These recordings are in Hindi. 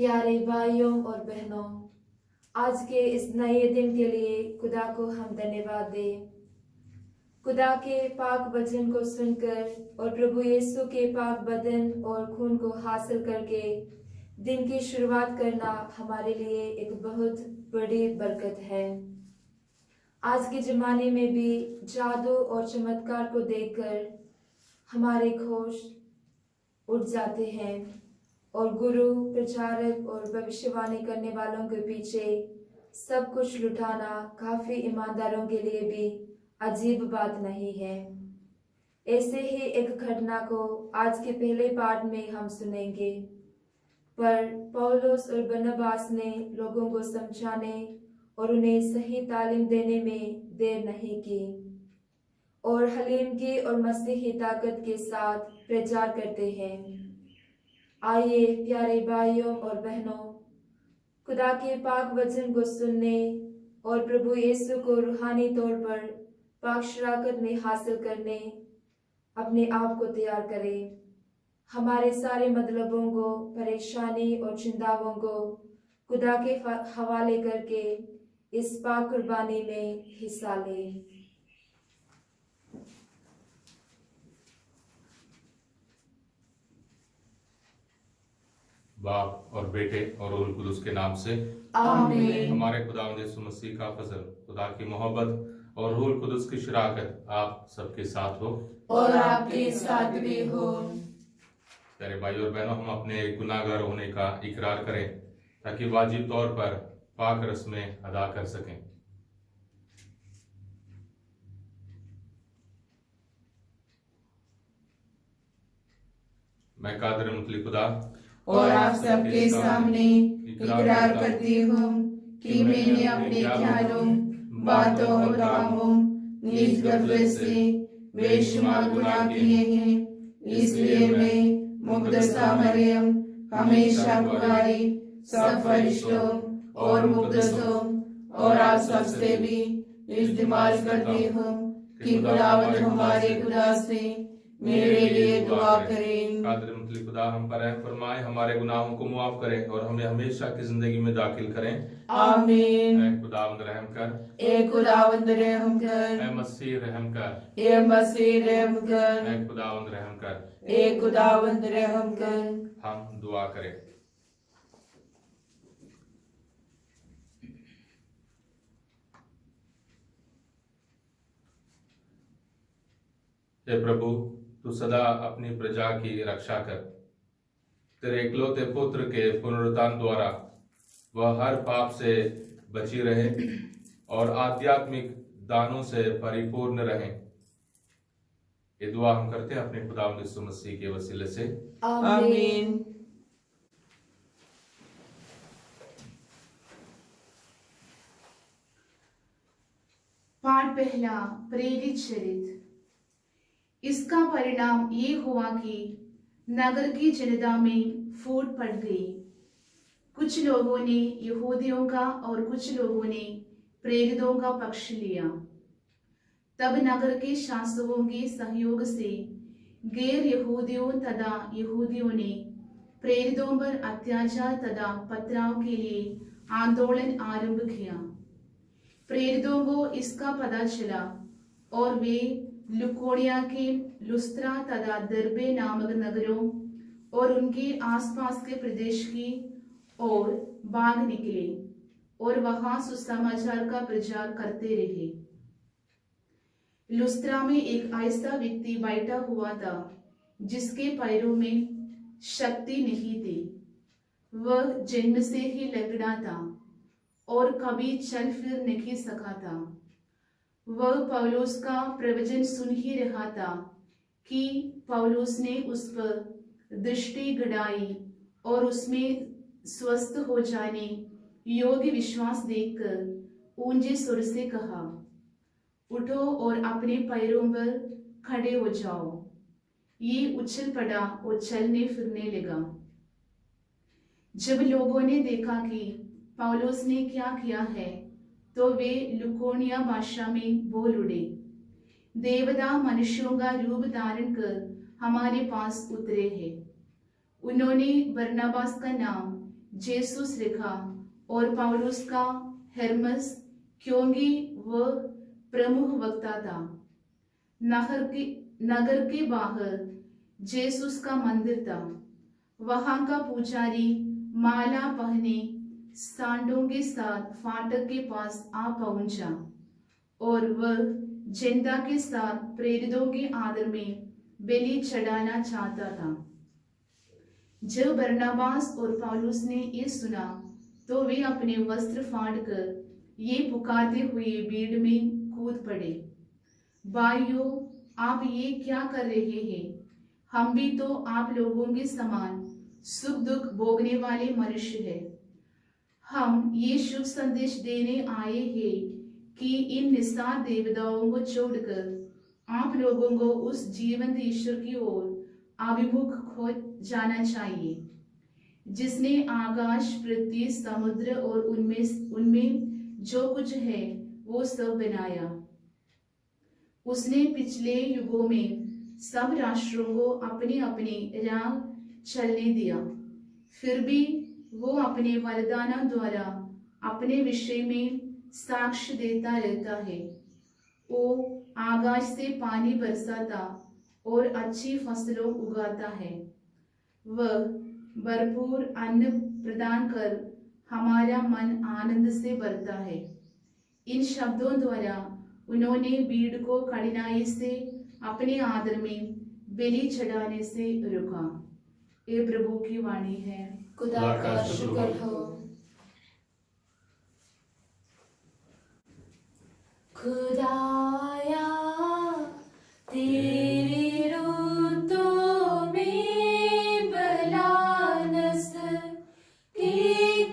प्यारे भाइयों और बहनों, आज के इस नए दिन के लिए खुदा को हम धन्यवाद दें। खुदा के पाक वचन को सुनकर और प्रभु यीशु के पाक बदन और खून को हासिल करके दिन की शुरुआत करना हमारे लिए एक बहुत बड़ी बरकत है। आज के जमाने में भी जादू और चमत्कार को देखकर हमारे होश उठ जाते हैं और गुरु, प्रचारक और भविष्यवाणी करने वालों के पीछे सब कुछ लुटाना काफी ईमानदारों के लिए भी अजीब बात नहीं है। ऐसे ही एक घटना को आज के पहले पाठ में हम सुनेंगे, पर पौलुस और बरनबास ने लोगों को समझाने और उन्हें सही तालीम देने में देर नहीं की और हलीमगी और मसीही ताकत के साथ प्रचार करते हैं। आइए प्यारे भाइयों और बहनों, खुदा के पाक वचन को सुनने और प्रभु यीशु को रूहानी तौर पर पाक शराकत में हासिल करने अपने आप को तैयार करें। हमारे सारे मतलबों को, परेशानी और चिंताओं को खुदा के हवाले करके इस पाक कुर्बानी में हिस्सा लें। बाप और बेटे और रूह कुदुस के नाम से आमीन। हमारे खुदावंद यीशु मसीह का फजल, खुदा की मोहब्बत और रूह कुदुस की शराकत आप सबके साथ हो और आपके साथ भी हो। प्यारे भाई और बहनों, हम अपने गुनाहगार होने का इकरार करें ताकि वाजिब तौर पर पाक रस्में अदा कर सकें। मैं कादिर मुतलक खुदा और आप सबके सामने इकरार करती हूँ कि मैंने अपने ख्यालों, बातों और कामों निज गफलत से बेशुमार गुनाह किए हैं। इसलिए मैं मुक़द्दसा मरियम, हमेशा कुंवारी, सब फरिश्तों और मुक़द्दसों और आप सबसे भी इल्तिमास करती हूँ कि खुदावंद हमारे खुदा से मेरे लिए दुआ करें। कादिर मुतलक खुदा हम पर रहम फरमाए, हमारे गुनाहों को मुआफ करें और हमें हमेशा की जिंदगी में दाखिल करें। आमीन। ऐ खुदावंद रहम कर, ए खुदावंद रहम कर, ऐ मसीह रहम कर, ए मसीह रहम कर, ऐ खुदावंद रहम कर। ए खुदावंद रहम कर। हम दुआ करें। हे प्रभु, तू सदा अपनी प्रजा की रक्षा कर। तेरे इकलौते पुत्र के पुनरुत्थान द्वारा वह हर पाप से बची रहे और आध्यात्मिक दानों से परिपूर्ण रहे। ये दुआ हम करते हैं अपने खुदावंद यीशु मसीह के वसीले से, आमीन। पाठ पहला, प्रेरित चरित्र। इसका परिणाम ये हुआ कि नगर की जनता में फूट पड़ गई। कुछ लोगों ने यहूदियों का और कुछ लोगों ने प्रेरितों का पक्ष लिया। तब नगर के शासकों के सहयोग से गैर यहूदियों तथा यहूदियों ने प्रेरितों पर अत्याचार तथा पथराव के लिए आंदोलन आरंभ किया। प्रेरितों को इसका पता चला और वे लुकोनिया के लुस्त्रा तथा दरबे नामक नगरों और उनके आसपास के प्रदेश की ओर भाग निकले और वहां सुसमाचार का प्रचार करते रहे। लुस्त्रा में एक ऐसा व्यक्ति बैठा हुआ था जिसके पैरों में शक्ति नहीं थी। वह जन्म से ही लंगड़ा था और कभी चल फिर नहीं सका था। वह पौलुस का प्रवचन सुन ही रहा था कि पौलुस ने उस पर दृष्टि गड़ाई और उसमें स्वस्थ हो जाने योग्य विश्वास देखकर ऊंचे सुर से कहा, उठो और अपने पैरों पर खड़े हो जाओ। ये उछल पड़ा और चलने फिरने लगा। जब लोगों ने देखा कि पौलुस ने क्या किया है तो वे लुकोनिया भाषा में बोल उड़े, देवता मनुष्यों का रूप धारण कर हमारे पास उतरे हैं। उन्होंने बरनबास का नाम जेसूस लिखा और पौलुस का हेर्मस, क्योंकि वह प्रमुख वक्ता था। नगर के बाहर जेसूस का मंदिर था। वहां का पुजारी माला पहने सांडों के साथ फाटक के पास आ पहुंचा और वह जनता के साथ प्रेरितों के आदर में बलि चढ़ाना चाहता था। जब बरनबास और पौलुस ने ये सुना तो वे अपने वस्त्र फाड़कर ये पुकारते हुए भीड़ में कूद पड़े, भाइयों, आप ये क्या कर रहे हैं? हम भी तो आप लोगों के समान सुख दुख भोगने वाले मनुष्य हैं। हम ये शुभ संदेश देने आए हैं कि इन निस्तार देवताओं को छोड़कर आप लोगों को उस जीवंत ईश्वर की ओर अभिमुख हो जाना चाहिए, जिसने आकाश, पृथ्वी, समुद्र और उनमें जो कुछ है वो सब बनाया। उसने पिछले युगों में सब राष्ट्रों को अपने अपने राह चलने दिया, फिर भी वो अपने वरदानों द्वारा अपने विषय में साक्ष्य देता रहता है। वो आकाश से पानी बरसाता और अच्छी फसलों उगाता है। वह भरपूर अन्न प्रदान कर हमारा मन आनंद से भरता है। इन शब्दों द्वारा उन्होंने भीड़ को कठिनाई से अपने आदर में बलि चढ़ाने से रोका। ये प्रभु की वाणी है। खुदा का शुक्र हो। खुदाया तेरी रूतों में बलानस के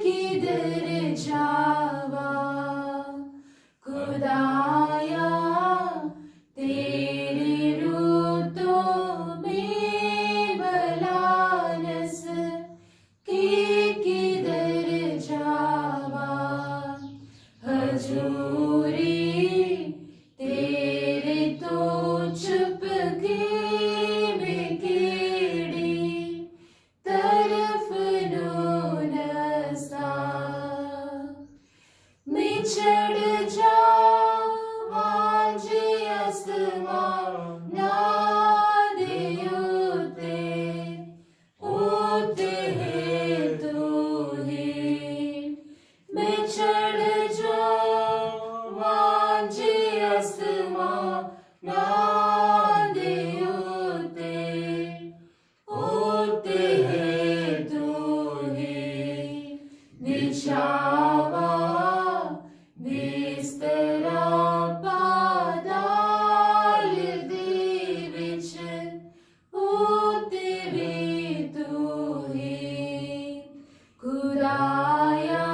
किधर जावा। खुदाया तेरी रूतों में बलानस के किधर जावा। हजूरी तेरे तो चुपके में केड़ी तरफ नो नसा। मैं चढ़ जा वांझे आसमान ना देते, होते है तू ही। मैं चढ़ जा वांझे आसमान ना देते, होते है तू ही। निछावा बिस्तरा पाताल दे विच, होते भी तू ही। खुदाया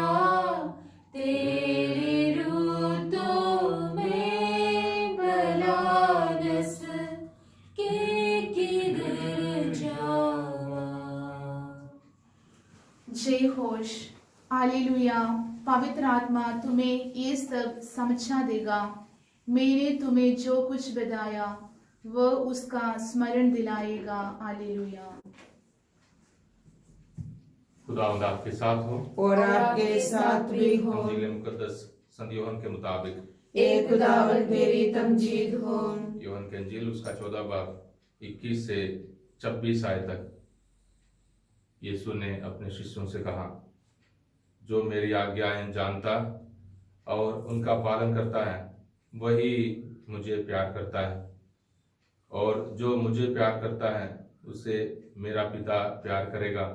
तेरी रूतों में बलानस के किधर जावा। जय होश, हालेलुया। पवित्र आत्मा तुम्हें ये सब समझा देगा। मैंने तुम्हें जो कुछ बताया वह उसका स्मरण दिलाएगा। हालेलुया। खुदावंद आपके साथ हो और आपके साथ भी हो। इंजील मुकद्दस संत यूहन्ना के मुताबिक ए खुदावंद तेरी तमजीद हो। यूहन्ना के इंजील उसका 14 बाब 21 से 26 आयत तक। यीशु ने अपने शिष्यों से कहा, जो मेरी आज्ञाएं जानता और उनका पालन करता है वही मुझे प्यार करता है, और जो मुझे प्यार करता है उसे मेरा पिता प्यार करेगा,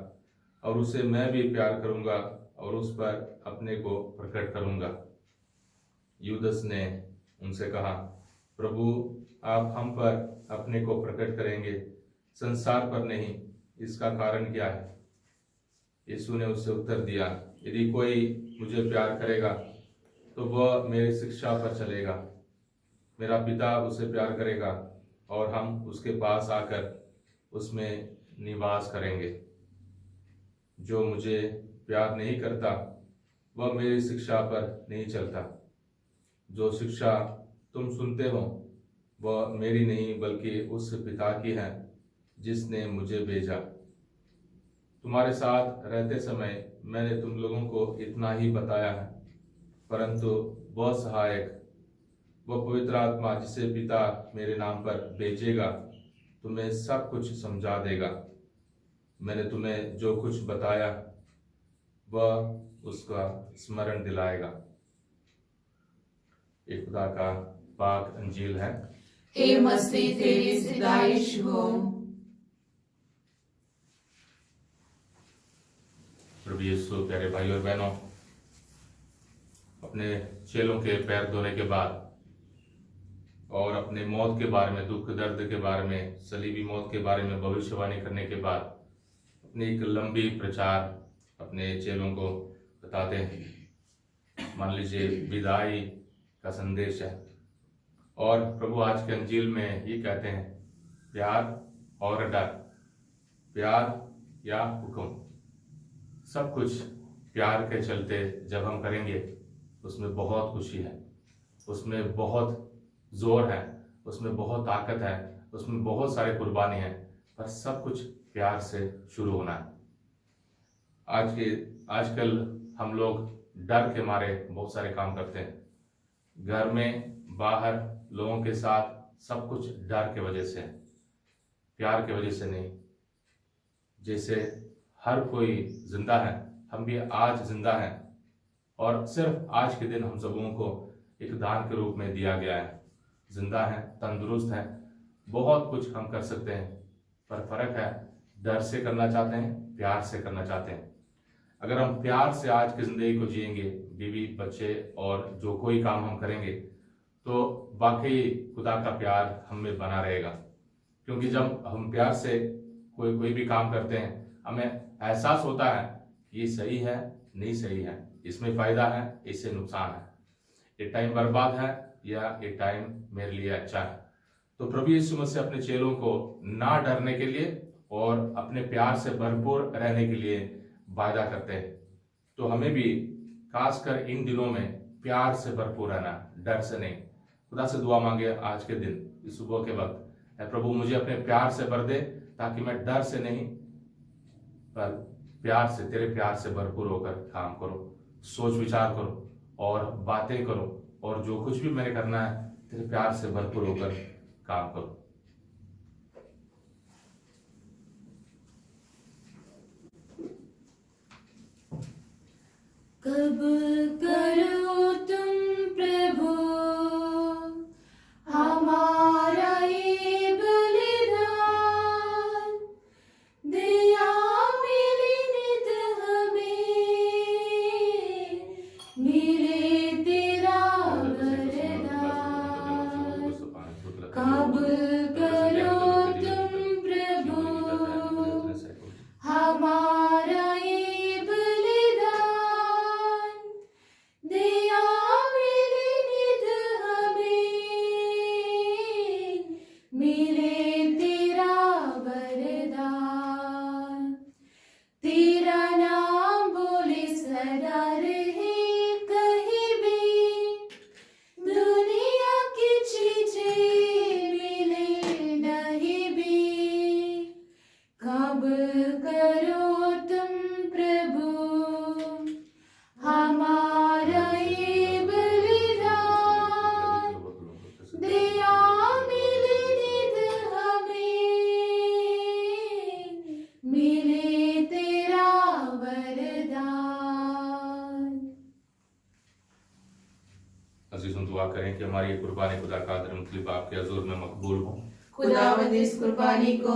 और उसे मैं भी प्यार करूंगा और उस पर अपने को प्रकट करूंगा। यूदस ने उनसे कहा, प्रभु, आप हम पर अपने को प्रकट करेंगे, संसार पर नहीं, इसका कारण क्या है? यीशु ने उससे उत्तर दिया, यदि कोई मुझे प्यार करेगा तो वह मेरी शिक्षा पर चलेगा। मेरा पिता उसे प्यार करेगा और हम उसके पास आकर उसमें निवास करेंगे। जो मुझे प्यार नहीं करता वह मेरी शिक्षा पर नहीं चलता। जो शिक्षा तुम सुनते हो वह मेरी नहीं बल्कि उस पिता की है जिसने मुझे भेजा। तुम्हारे साथ रहते समय मैंने तुम लोगों को इतना ही बताया है, परंतु वह सहायक, वह पवित्र आत्मा जिसे पिता मेरे नाम पर भेजेगा, तुम्हें सब कुछ समझा देगा। मैंने तुम्हें जो कुछ बताया वह उसका स्मरण दिलाएगा। ये खुदा का पाक अंजील है। हे मसीह तेरी सिदाइश हो। प्रभु यीशु प्यारे भाई और बहनों, अपने चेलों के पैर धोने के बाद और अपने मौत के बारे में, दुख दर्द के बारे में, सलीबी मौत के बारे में भविष्यवाणी करने के बाद अपनी एक लंबी प्रचार अपने चेलों को बताते हैं। मान लीजिए विदाई का संदेश है। और प्रभु आज के अंजील में ये कहते हैं, प्यार और डर, प्यार या हुक्म, सब कुछ प्यार के चलते जब हम करेंगे उसमें बहुत खुशी है, उसमें बहुत जोर है, उसमें बहुत ताकत है, उसमें बहुत सारे कुर्बानी है, पर सब कुछ प्यार से शुरू होना है। आजकल हम लोग डर के मारे बहुत सारे काम करते हैं, घर में, बाहर, लोगों के साथ, सब कुछ डर के वजह से है, प्यार के वजह से नहीं। जैसे हर कोई जिंदा है, हम भी आज जिंदा हैं और सिर्फ आज के दिन हम सबों को एक दान के रूप में दिया गया है। जिंदा हैं, तंदुरुस्त हैं, बहुत कुछ हम कर सकते हैं, पर फर्क है डर से करना चाहते हैं, प्यार से करना चाहते हैं। अगर हम प्यार से आज की जिंदगी को जिएंगे, बीवी बच्चे और जो कोई काम हम करेंगे, तो वाकई खुदा का प्यार हम में बना रहेगा। क्योंकि जब हम प्यार से कोई भी काम करते हैं, हमें एहसास होता है कि ये सही है, नहीं सही है, इसमें फायदा है, इससे नुकसान है, ये टाइम बर्बाद है या ये टाइम मेरे लिए अच्छा है। तो प्रभु यीशु मसीह अपने चेलों को ना डरने के लिए और अपने प्यार से भरपूर रहने के लिए वायदा करते हैं। तो हमें भी खासकर इन दिनों में प्यार से भरपूर रहना, डर से नहीं। खुदा से दुआ मांगे आज के दिन, इस सुबह के वक्त, है प्रभु मुझे अपने प्यार से भर दे, ताकि मैं डर से नहीं पर प्यार से, तेरे प्यार से भरपूर होकर काम करो, सोच विचार करो और बातें करो, और जो कुछ भी मैंने करना है तेरे प्यार से भरपूर होकर काम करो। कबूल करो तुम प्रभु हमारा ये बलिदान, दया मिली नित हमें, मिले तेरा वरदान। कबूल करो तुम प्रभु हमारा ये बलिदान, दया मिली नित हमें, मिले तेरा वरदान। तेरा नाम बोले सदा रहे कहीं भी, दुनिया की चीजें मिले नहीं भी। कबूल करो तुम प्रभु हमारा ये बलिदान, दया मिली नित हमें, मिले तेरा वरदान। अजीजों दुआ करें कि हमारी ये कुर्बानी खुदा का आदर मुख्तलिफ आपके हजूर में मकबूल हो। खुदावंद इस कुर्बानी को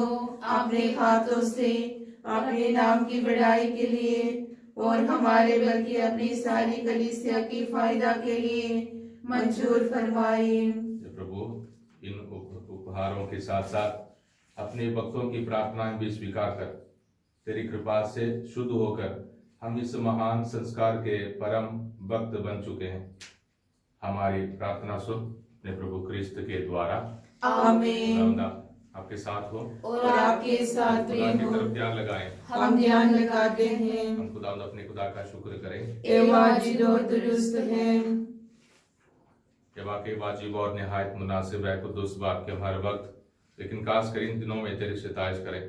अपने हाथों से अपने नाम की बढ़ाई के लिए और हमारे बल्कि अपनी सारी कलीसिया की फायदा के लिए मंजूर फरमाए। हे प्रभु, इन उपहारों के साथ साथ अपने भक्तों की प्रार्थनाएं भी स्वीकार कर, तेरी कृपा से शुद्ध होकर हम इस महान संस्कार के परम भक्त बन चुके हैं। हमारी प्रार्थना सुन अपने प्रभु क्रिस्त के द्वारा। आमीन। खुदावंद आपके साथ हो और आपके साथ खुदा भी की हो। तरफ ध्यान लगाएं। हम ध्यान लगाते हैं। हम खुदावंद अपने खुदा का शुक्र करें ये वाजिब और दुरुस्त है। कि वाकई वाजिब और निहायत मुनासिब है कुद्दूस बाप के हर वक्त, लेकिन खास कर इन दिनों में तेरी सिताइश करें।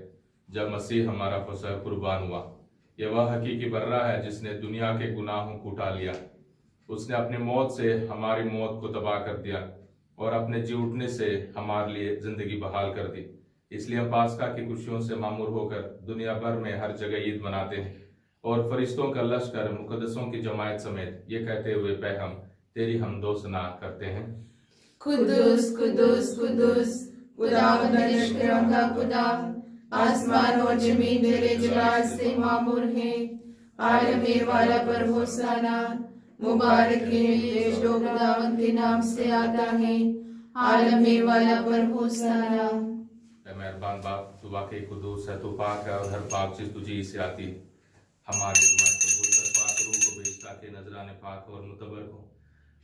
जब मसीह हमारा फसह कुर्बान हुआ। यह वह हकीकी बर्रा है जिसने दुनिया के गुनाहों को उठा लिया। उसने अपनी मौत से हमारी मौत को तबाह कर दिया और अपने जी उठने से हमारे लिए जिंदगी बहाल कर दी। इसलिए हम पास्का की खुशियों से मामूर होकर दुनिया भर में हर जगह ईद मनाते हैं और फरिश्तों का लश्कर मुकद्दसों की जमायत समेत ये कहते हुए पैगम तेरी हमदो सना करते हैं। कुद्दूस कुद्दूस कुद्दूस खुदावंद लश्करों का खुदा, आसमान और जमीन तेरे जलाल से मामूर हैं। आलमे वाला पर होसाना, मुबारक है जो खुदावंद के नाम से आता है। आलमे वाला पर होसाना। मेहरबान बाप, तू वाकई कुद्दूस है, तू पाक है और हर पाक चीज तुझी से आती है। हमारी दुआ कबूल कर, पाक रूह को भेज ताकि नजराने पाक और मुतबर हो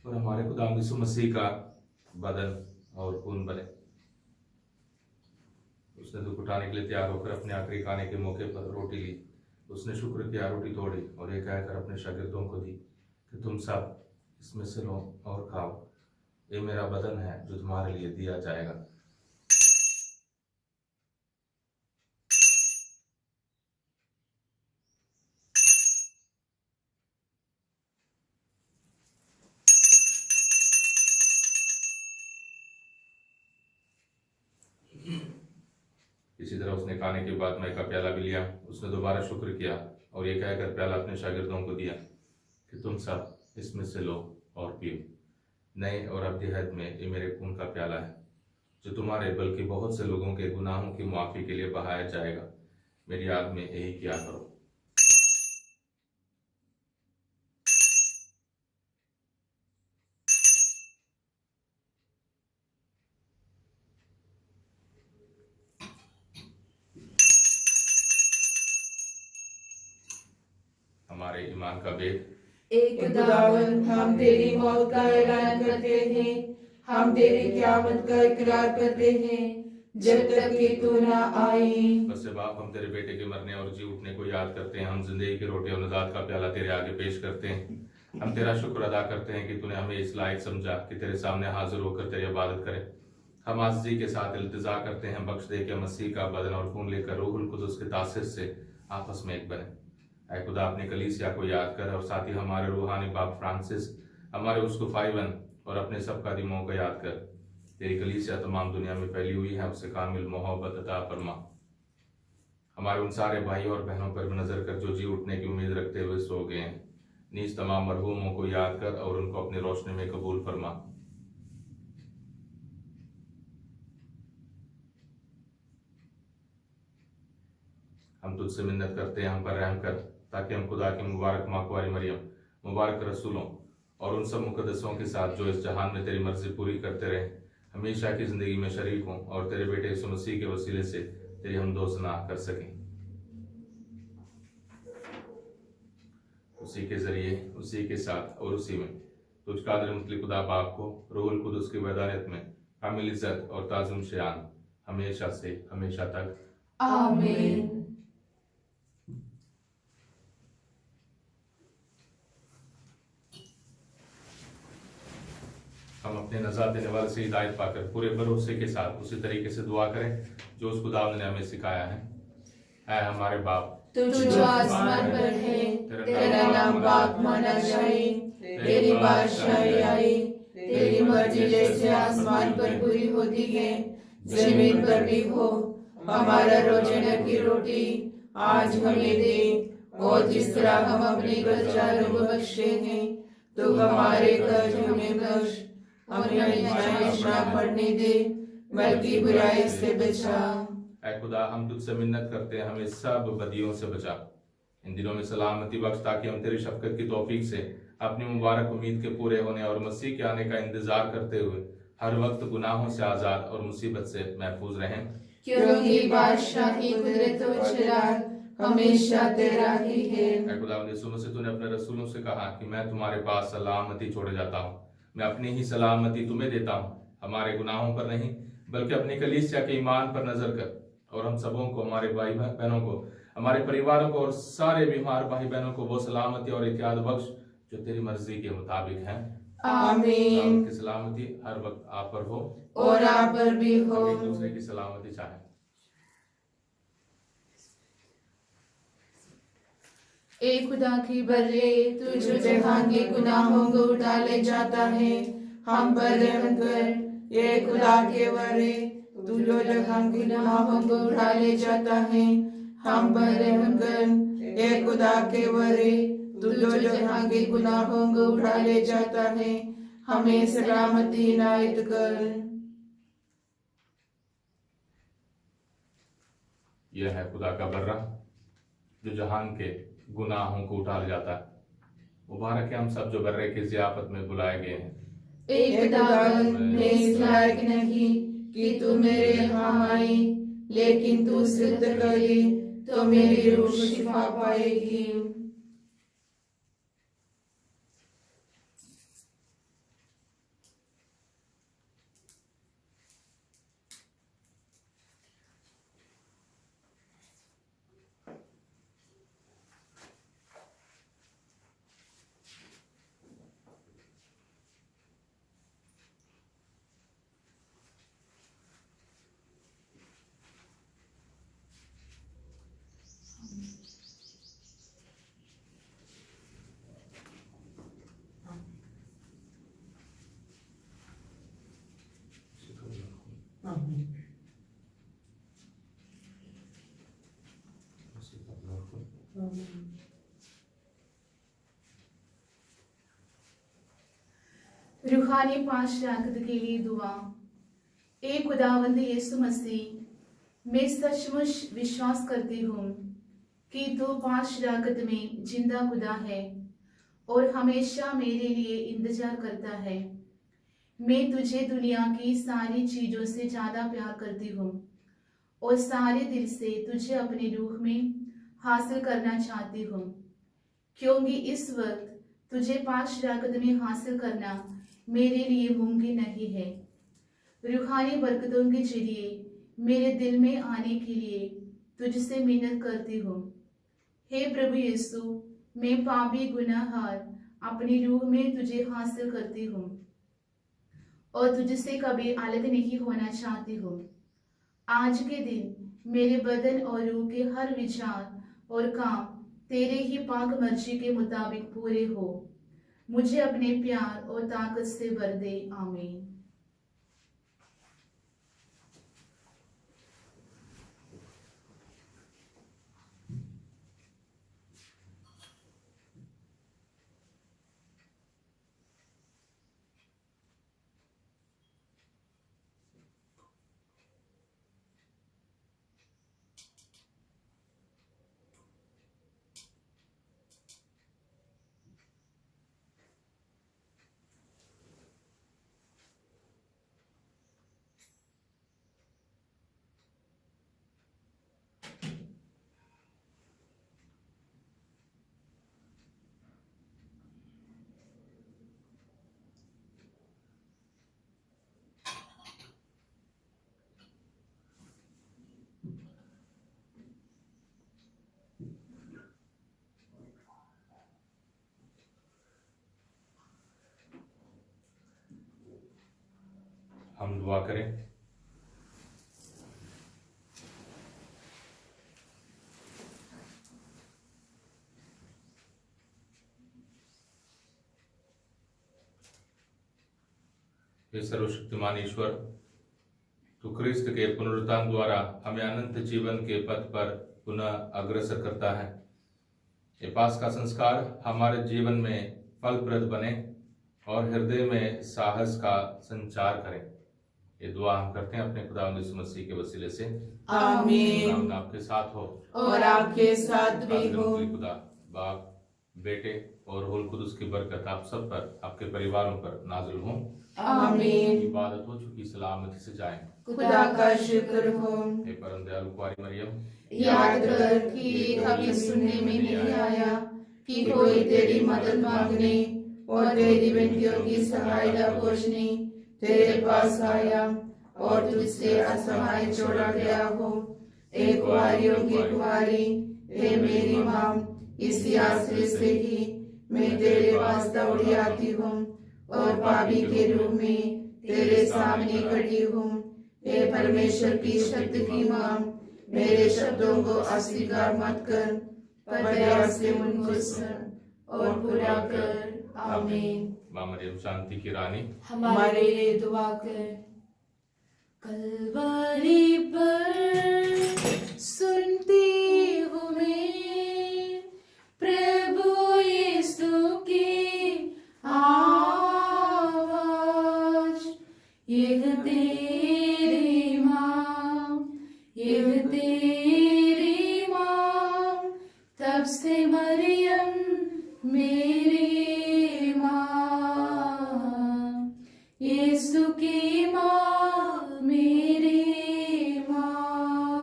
और हमारे खुदा यीशु मसीह का बदन और खून बने। उसने दुख उठाने के लिए तैयार होकर अपने आखिरी खाने के मौके पर रोटी ली। उसने शुक्र किया, रोटी तोड़ी और ये कहकर अपने शागिर्दों को दी कि तुम सब इसमें से लो और खाओ, ये मेरा बदन है जो तुम्हारे लिए दिया जाएगा। इसी तरह उसने खाने के बाद मय का प्याला भी लिया। उसने दोबारा शुक्र किया और ये कहकर प्याला अपने शागिर्दों को दिया कि तुम सब इसमें से लो और पियो, नए और अब्दी अहद में ये मेरे खून का प्याला है जो तुम्हारे बल्कि बहुत से लोगों के गुनाहों की माफी के लिए बहाया जाएगा। मेरी याद में यही किया करो। हमारे ईमान का भेद। एक खुदावंद, हम तेरी मौत का ऐलान करते हैं, हम तेरी क़यामत का इकरार करते हैं जब तक कि तू ना आए। बस बाप, हम तेरे बेटे के मरने और जी उठने को याद करते हैं। हम जिंदगी की रोटी और नजात का प्याला तेरे आगे पेश करते हैं। हम तेरा शुक्र अदा करते हैं कि तूने हमें इस लायक समझा कि तेरे सामने हाजिर होकर तेरी इबादत करें। हम आजिज़ी के साथ इल्तिजा करते हैं, बख्श दे के मसीह का बदन और खून लेकर रूहुल कुदुस के तासीर से आपस में एक बने। ऐ खुदा, अपनी कलीसिया को याद कर और साथ ही हमारे रूहानी बाप फ्रांसिस, हमारे उसको फाइवन और अपने सब कादिमों को याद कर। तेरी कलीसिया तमाम दुनिया में फैली हुई है, उससे कामिल मोहब्बत अता फरमा। हमारे उन सारे भाई और बहनों पर भी नजर कर जो जी उठने की उम्मीद रखते हुए सो गए हैं। नीज तमाम मरहूमों को याद कर और उनको अपनी रोशनी में कबूल फरमा। हम तुझसे मिन्नत करते हैं, हम पर रहम कर, ताकि हम खुदा की मुबारक माँ कुंवारी मरियम, मुबारक रसूलों और उन सब मुकद्दसों के साथ जो इस जहान में तेरी मर्जी पूरी करते रहे, हमेशा की जिंदगी में शरीक हों और तेरे बेटे यीशु मसीह के वसीले से तेरी हमदो सना कर सकें। उसी के जरिए, उसी के साथ और उसी में तुझ कादिर मुतलक खुदा बाप को रूहुल कुदुस की वदानियत में कामिल इज्जत और ताजुम शान हमेशा से हमेशा तक आमीन। हम अपने नजात देने वाले से हिदायत पाकर पूरे भरोसे के साथ उसी तरीके से दुआ करें जो उस खुदा ने हमें सिखाया है। ऐ हमारे बाप, तू जो आसमान पर है, तेरा नाम पाक माना जाए, तेरी बादशाही आए, तेरी मर्जी जैसे आसमान पर पूरी होती है जमीन पर भी हो। हमारा रोजाना की रोटी आज हमें दे और जिस तरह हम अपने कर्जदारों को बख्शते हैं तो हमारे कर्ज हमें बख्श, हमें आजमाइश ना पड़ने दे बल्कि बुराई से बचा। ऐ खुदा, हम तुझसे मिन्नत करते हैं, हमें सब बदियों से बचा, इन दिनों में सलामती बख्श, ताकि हम तेरी शफकत की तौफीक से अपनी मुबारक उम्मीद के पूरे होने और मसीह के आने का इंतजार करते हुए हर वक्त गुनाहों से आजाद और मुसीबत से महफूज रहें। क्योंकि बादशाही, कुदरत और जलाल हमेशा तेरा ही है। ऐ खुदावंद यीशु मसीह, तूने अपने रसूलों से कहा कि मैं तुम्हारे पास सलामती छोड़े जाता हूँ, मैं अपनी ही सलामती तुम्हें देता हूँ। हमारे गुनाहों पर नहीं बल्कि अपनी कलीसिया के ईमान पर नजर कर और हम सबों को, हमारे भाई बहनों को, हमारे परिवारों को और सारे बीमार भाई बहनों को वो सलामती और एहतियात बख्श जो तेरी मर्जी के मुताबिक है। आमीन। की सलामती हर वक्त आप पर हो और आप पर भी हो। हम एक दूसरे की सलामती चाहें। ए खुदा की बर्रे तू जो जहां के गुनाहों को उठा ले जाता है, हम पर रहम कर। ये खुदा के बर्रे तू जो जहां के गुनाहों को उठा ले जाता है, हम पर रहम कर। ये खुदा के बर्रे तू जो जहां के गुनाहों को उठा ले जाता है, हमें सलामती इनायत कर। यह है खुदा का बर्रा जो जहान के गुनाहों को उठा ले जाता है। मुबारक है हम सब जो बर्रे की ज़ियाफत में बुलाए गए हैं। ए खुदावंद, मैं इस लायक नहीं कि तू मेरे यहाँ आए, लेकिन तू सिद्ध करे तो मेरी रूह शिफा पाएगी। रूहानी पाश राकत के लिए दुआ। ए खुदावंद यीशु मसीह, मैं सचमुच विश्वास करती हूँ कि तू पाश राकत में जिंदा खुदा है और हमेशा मेरे लिए इंतजार करता है। मैं तुझे दुनिया की सारी चीजों से ज्यादा प्यार करती हूँ और सारे दिल से तुझे अपनी रूह में हासिल करना चाहती हूँ, क्योंकि इस वक्त तुझे पाश राकत में हासिल करना मेरे लिए मुमकिन नहीं है। रूहानी बरकतों के जरिए मेरे दिल में आने के लिए तुझसे मिन्नत करती हूँ। हे प्रभु यीशु, मैं पापी गुनाहगार अपनी रूह में तुझे हासिल करती हूँ और तुझसे कभी अलग नहीं होना चाहती हूँ। आज के दिन मेरे बदन और रूह के हर विचार और काम तेरे ही पाक मर्जी के मुताबिक पूरे हो। मुझे अपने प्यार और ताकत से भर दे। आमीन। हम दुआ करें। हे सर्वशक्तिमान ईश्वर, तू क्रिस्त के पुनरुत्थान द्वारा हमें अनंत जीवन के पथ पर पुनः अग्रसर करता है। ये पास का संस्कार हमारे जीवन में फलप्रद बने और हृदय में साहस का संचार करें। ये दुआ हम करते हैं अपने खुदा यीशु मसीह के वसीले से। आमीन। आपके साथ हो और आपके साथ भी हो। खुदा बाप, बेटे और रूह कुदुस की बरकत आप सब पर, आपके परिवारों पर नाज़िल हो। आमीन। इबादत हो चुकी सलामती से जाएं। खुदा का शुक्र हो। हे परम दयालु कुंवारी मरियम, याद कर कि कभी सुनने में नहीं आया कि कोई तेरी मदद मांगने और तेरी विनतियों की सहायता खोजने तेरे पास आया और तुझसे असहाय छोड़ा गया हो। एक कुंवारियों की कुंवारी, हे मेरी माँ, इसी आश्रय से ही मैं तेरे पास दौड़ी आती हूँ और पापी के रूप में तेरे सामने खड़ी हूँ। हे परमेश्वर की शक्ति की माँ, मेरे शब्दों को अस्वीकार मत कर, पर दया से उनको सुन और पूरा कर। आमीन। माँ मरियम शांति की रानी, हमारे लिए दुआ कर। कल्वरी पर सुनती हूँ मैं प्रभु यीशु की आवाज, यह तेरी माँ, यह तेरी माँ, तब से मरियम में